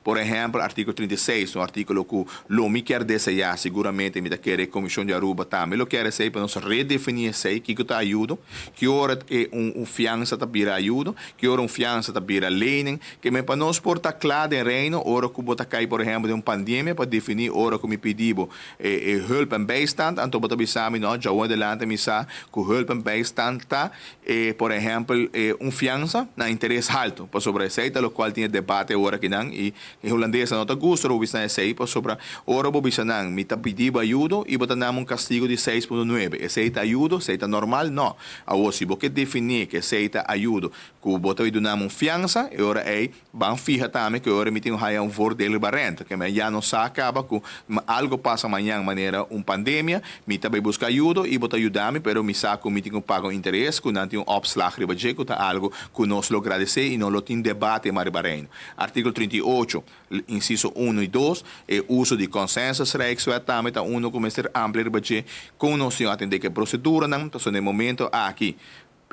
Por exemplo, artigo 36, um artículo que lo me quer desejar, seguramente me quer a Comissão de Aruba também, lo quer ser para nós redefinir sei que está ajuda, que hora é fiança tá vira ajuda, que hora fiança tá vira lening, que me para nós porta claro em reino, hora que bota cai, por exemplo, de pandemia para definir hora que me pediu hulp en bijstand, en toen besami no, já adelante misa, que hulp en bijstand tá, por exemplo, fiança na interesse alto, por sobre aceita, lo qual tinha debate agora que não, e holandesa não tá gosto, o bisna sei, por sobre, ora o bisna não, me tá pedindo ajuda, e bota nam castigo de 6.9, aceita ajuda, aceita normal, não, agora se você definir que aceita ajuda, que bota aí do nam fiança, e ora van fija também, que ora me tem um voordeel barrento, que me já não se acaba, que algo passa amanhã, maneira pandemia, me também busca ajuda, e bota ajudar-me, pero me saco, me tem pago interesse, que não tem opslag ribaje, que tá algo que nós lo agradecer e não lo tem debate maribareno. Artigo 38, inciso 1 e 2, uso de consensos reis, também tá uno como ser amplo ribaje, com nós tem atender que procedura, não, então no momento aqui,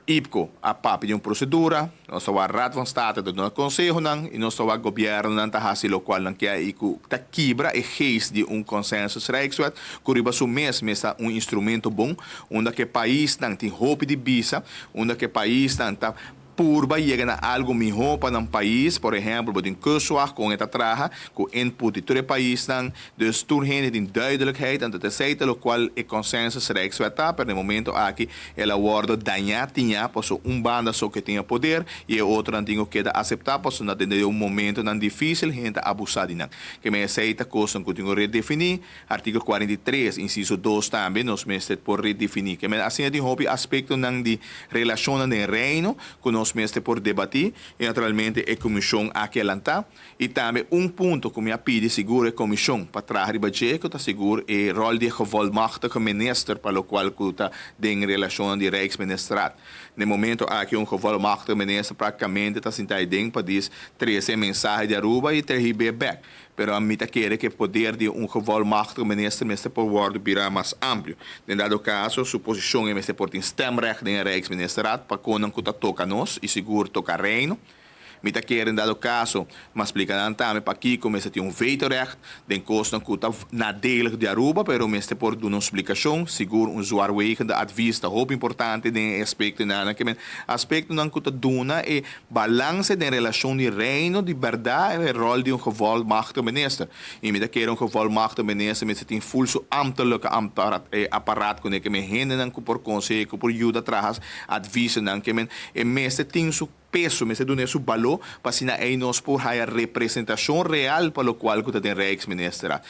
IPCO a papi de uma procedura, nós estamos a Raad van State do Conselho e nós estamos a governo não está fazendo o qual não quer e que está quebra e geest de consenso rijkswet, que riba su mesmo é instrumento bom, onde que país não tem hope de visa, onde que país não está purba chega a algo melhor para um país, por exemplo, met een kustwacht com esta traja, com input de todo o país, dan, dus toen heen het in duidelijkheid, en dat is het, lo qual é consensus rijkswet, pero no momento aqui, ela acordo dañar tinha, posso banda só que tinha poder, e o outro não tinha que aceitar, posso não ter momento não difícil, gente abusar de não. Que me aceita, coisa que tenho redefinir, artigo 43, inciso 2 também, nós mestres por redefinir, que me assim de hobby aspecto não de relação de reino, que nós mestres por debater, e naturalmente a comissão aqui lançar, e também ponto que me pede seguro a comissão para trazer budget, que está seguro o rol de gevolmachtige minister, para o qual que está em relação de Rijksministraat. No momento aqui gevolmachtige minister praticamente está sentado para dizer 13 mensagens de Aruba e 3 back. Pero a mim quer que o poder de gevolmachtige minister por worden virá mais amplo. Em dado caso, sua posição é por ter stemrecht em Rijksministraat, para quando que toca nós e seguro toca reino. Mita quer em dado caso, mas explicando também para aqui como tem vetorecht, den kosten que está nadelig de Aruba, pero mestre por dar uma explicação, seguro zwaarwegende advies, dat hoop importante den aspecto na que aspecto não que está duna é balance de relação de reino, de verdade, e rol de gevolmachtige minister. E mita quer gevolmachtige minister, mestre tem full so ambtelijke apparaat, que me henden dan por conselho, por ajuda traz advies dan que men e mestre tem su peso, me se dune su valor, para sina nós por a representação real para o qual que tem Rijksminister.